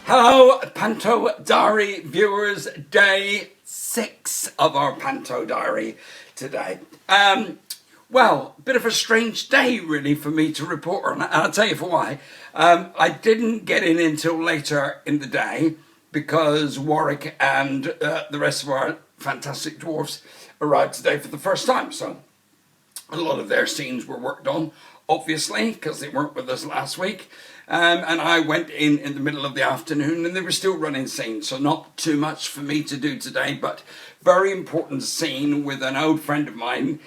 Hello, Panto Diary viewers. Day 6 of our Panto Diary today. Well, a bit of a strange day really for me to report on, and I'll tell you for why. I didn't get in until later in the day because Warwick and the rest of our fantastic dwarfs arrived today for the first time. So a lot of their scenes were worked on, obviously, because they weren't with us last week. And I went in the middle of the afternoon and they were still running scenes, so not too much for me to do today, but very important scene with an old friend of mine,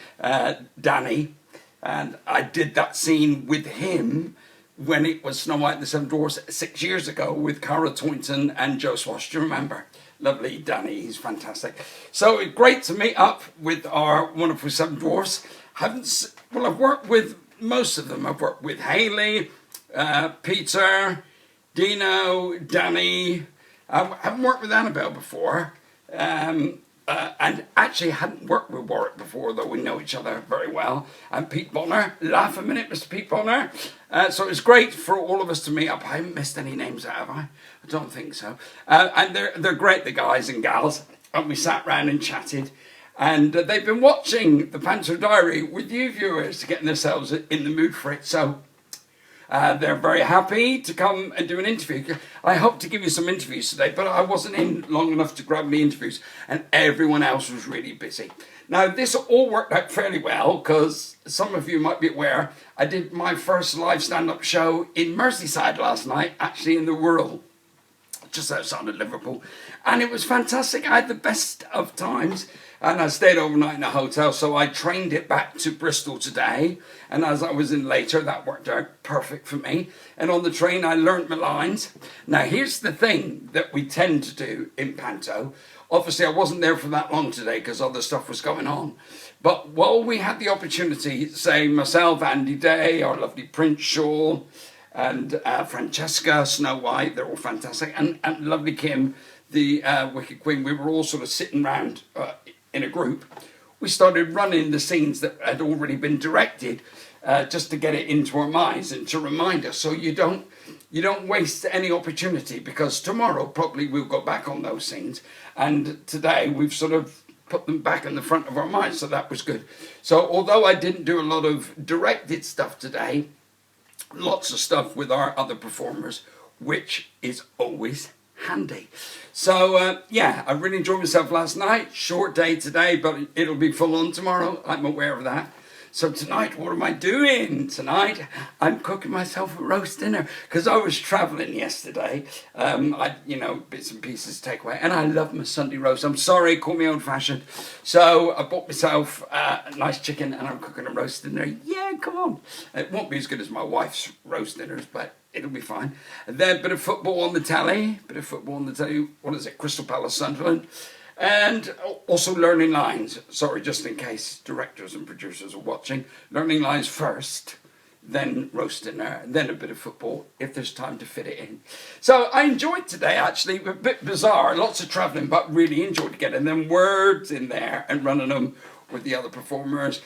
Danny, and I did that scene with him when it was Snow White and the Seven Dwarfs 6 years ago with Cara Toynton and Joe Swash. Do you remember? Lovely Danny, he's fantastic. So it's great to meet up with our wonderful Seven Dwarfs. I've worked with most of them. I've worked with Hayley, Peter, Dino, Danny. I haven't worked with Annabelle before, and actually hadn't worked with Warwick before, though we know each other very well. And Pete Bonner, laugh a minute, Mr. Pete Bonner. So it was great for all of us to meet up. I haven't missed any names out, have I? I don't think so. And they're great, the guys and gals. And we sat round and chatted. And they've been watching the Panto Diary with you viewers, getting themselves in the mood for it. So they're very happy to come and do an interview. I hope to give you some interviews today, but I wasn't in long enough to grab me interviews, and everyone else was really busy. Now, this all worked out fairly well, because some of you might be aware, I did my first live stand-up show in Merseyside last night, actually in the Wirral, just outside of Liverpool, and it was fantastic. I had the best of times, and I stayed overnight in a hotel, so I trained it back to Bristol today, and as I was in later, that worked out perfect for me. And on the train, I learnt my lines. Now, here's the thing that we tend to do in Panto. Obviously, I wasn't there for that long today because other stuff was going on. But while we had the opportunity, say myself, Andy Day, our lovely Prince Shaw, and Francesca, Snow White, they're all fantastic, and lovely Kim, the Wicked Queen, we were all sort of sitting round in a group. We started running the scenes that had already been directed, just to get it into our minds and to remind us, so you don't waste any opportunity, because tomorrow probably we'll go back on those scenes, and today we've sort of put them back in the front of our minds, so that was good. So although I didn't do a lot of directed stuff today, lots of stuff with our other performers, which is always handy. So yeah, I really enjoyed myself last night. Short day today, but it'll be full on tomorrow. I'm aware of that. So tonight, what am I doing? Tonight, I'm cooking myself a roast dinner, because I was travelling yesterday. Bits and pieces to take away, and I love my Sunday roast. I'm sorry, call me old-fashioned. So I bought myself a nice chicken, and I'm cooking a roast dinner. Yeah, come on. It won't be as good as my wife's roast dinners, but it'll be fine. And then a bit of football on the telly. What is it? Crystal Palace, Sunderland. And also learning lines. Sorry, just in case directors and producers are watching. Learning lines first, then roast dinner, then a bit of football, if there's time to fit it in. So I enjoyed today, actually. A bit bizarre, lots of travelling, but really enjoyed getting them words in there and running them with the other performers.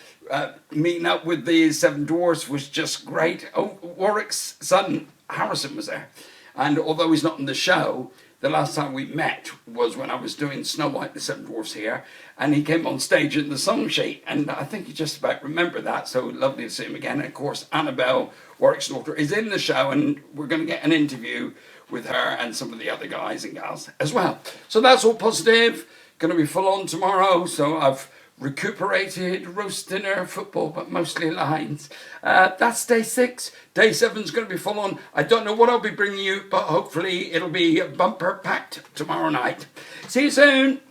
Meeting up with the Seven Dwarfs was just great. Oh, Warwick's son, Harrison, was there. And although he's not in the show, the last time we met was when I was doing Snow White and the Seven Dwarfs here, and he came on stage in the song sheet, and I think you just about remember that, so lovely to see him again. And of course, Annabelle, Warwick's daughter, is in the show, and we're going to get an interview with her and some of the other guys and gals as well. So that's all positive. Going to be full on tomorrow, so I've recuperated, roast dinner, football, but mostly lines. That's day 6. Day 7's going to be full on. I don't know what I'll be bringing you, but hopefully it'll be bumper packed tomorrow night. See you soon.